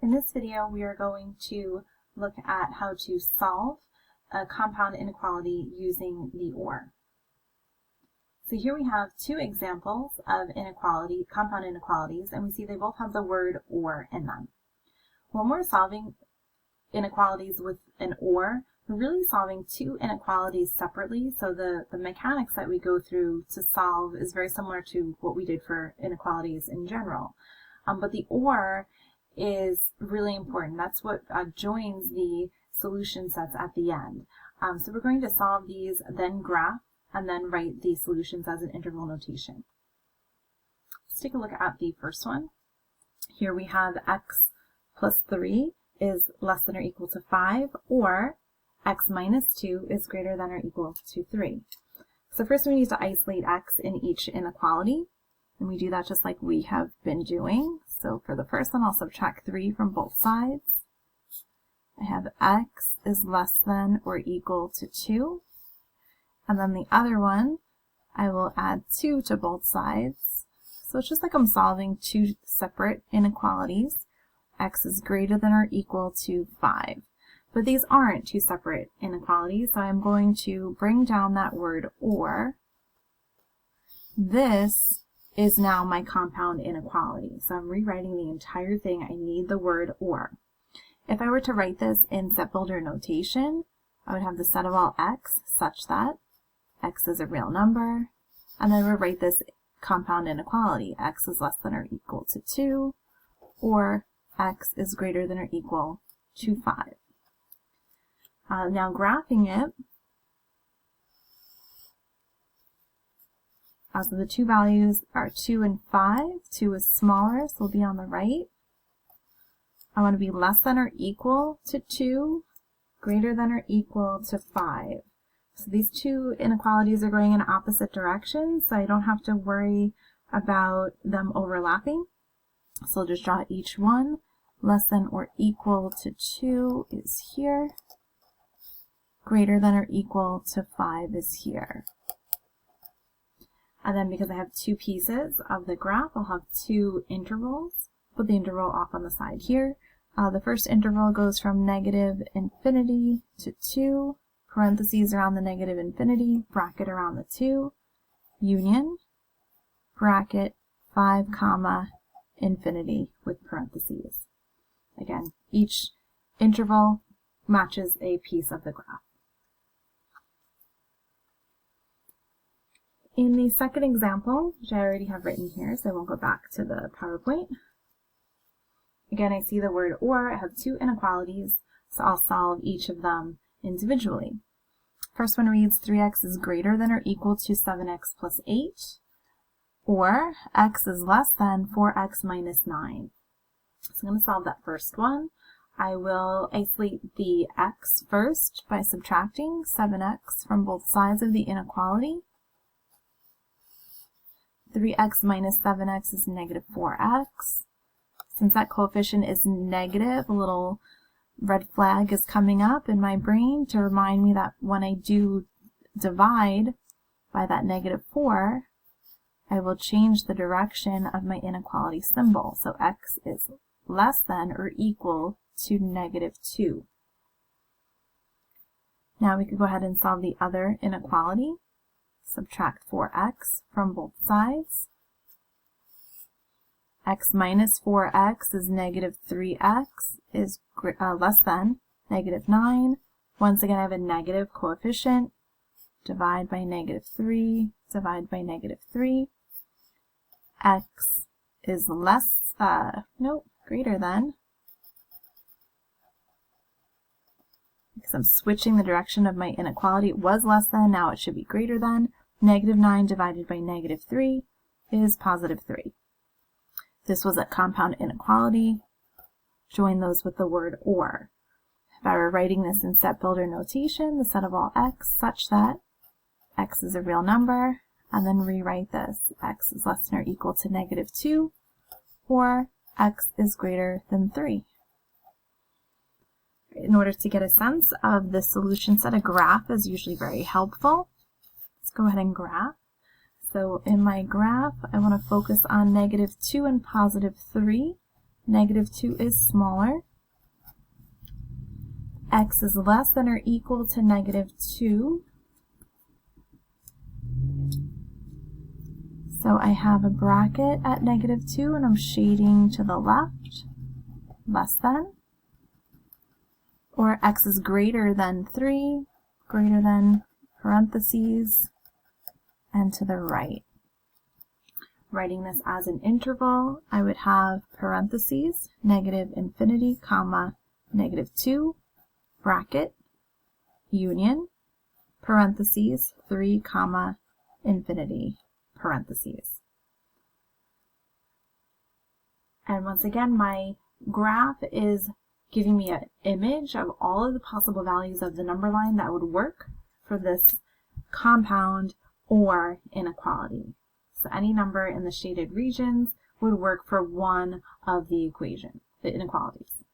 In this video, we are going to look at how to solve a compound inequality using the OR. So here we have two examples of compound inequalities, and we see they both have the word OR in them. When we're solving inequalities with an OR, we're really solving two inequalities separately, so the mechanics that we go through to solve is very similar to what we did for inequalities in general. But the OR is really important. That's what joins the solution sets at the end. So we're going to solve these, then graph, and then write the solutions as an interval notation. Let's take a look at the first one. Here we have x plus 3 is less than or equal to 5, or x minus 2 is greater than or equal to 3. So first we need to isolate x in each inequality, and we do that just like we have been doing. So for the first one, I'll subtract 3 from both sides. I have x is less than or equal to 2. And then the other one, I will add 2 to both sides. So it's just like I'm solving two separate inequalities. X is greater than or equal to 5. But these aren't two separate inequalities, so I'm going to bring down that word OR. This is now my compound inequality. So I'm rewriting the entire thing. I need the word OR. If I were to write this in set builder notation, I would have the set of all x such that x is a real number, and then we'll write this compound inequality. X is less than or equal to 2, or x is greater than or equal to 5. Now graphing it, so the two values are 2 and 5. 2 is smaller, so will be on the right. I want to be less than or equal to 2, greater than or equal to 5. So these two inequalities are going in opposite directions, so I don't have to worry about them overlapping. So I'll just draw each one. Less than or equal to 2 is here. Greater than or equal to 5 is here. And then because I have two pieces of the graph, I'll have two intervals. Put the interval off on the side here. The first interval goes from negative infinity to 2, parentheses around the negative infinity, bracket around the 2, union, bracket 5 comma infinity with parentheses. Again, each interval matches a piece of the graph. In the second example, which I already have written here, so I won't go back to the PowerPoint. Again, I see the word OR. I have two inequalities, so I'll solve each of them individually. First one reads 3x is greater than or equal to 7x plus 8, or x is less than 4x minus 9. So I'm going to solve that first one. I will isolate the x first by subtracting 7x from both sides of the inequality. 3x minus 7x is negative 4x. Since that coefficient is negative, a little red flag is coming up in my brain to remind me that when I do divide by that negative 4, I will change the direction of my inequality symbol. So x is less than or equal to negative 2. Now we could go ahead and solve the other inequality. Subtract 4x from both sides. X minus 4x is negative 3x is less than negative 9. Once again, I have a negative coefficient. Divide by negative 3, divide by negative 3. X is greater than, because I'm switching the direction of my inequality. It was less than, now it should be greater than. Negative 9 divided by negative 3 is positive 3. This was a compound inequality. Join those with the word OR. If I were writing this in set builder notation, the set of all x such that x is a real number, and then rewrite this. X is less than or equal to negative 2, or x is greater than 3. In order to get a sense of the solution set, a graph is usually very helpful. Let's go ahead and graph. So in my graph, I want to focus on negative 2 and positive 3. negative 2 is smaller. X is less than or equal to negative 2. So I have a bracket at negative 2 and I'm shading to the left, less than. Or X is greater than 3, greater than parentheses, and to the right. Writing this as an interval, I would have parentheses, negative infinity, comma, negative 2, bracket, union, parentheses, 3, comma, infinity, parentheses. And once again, my graph is giving me an image of all of the possible values of the number line that would work for this compound or inequality. So any number in the shaded regions would work for one of the inequalities.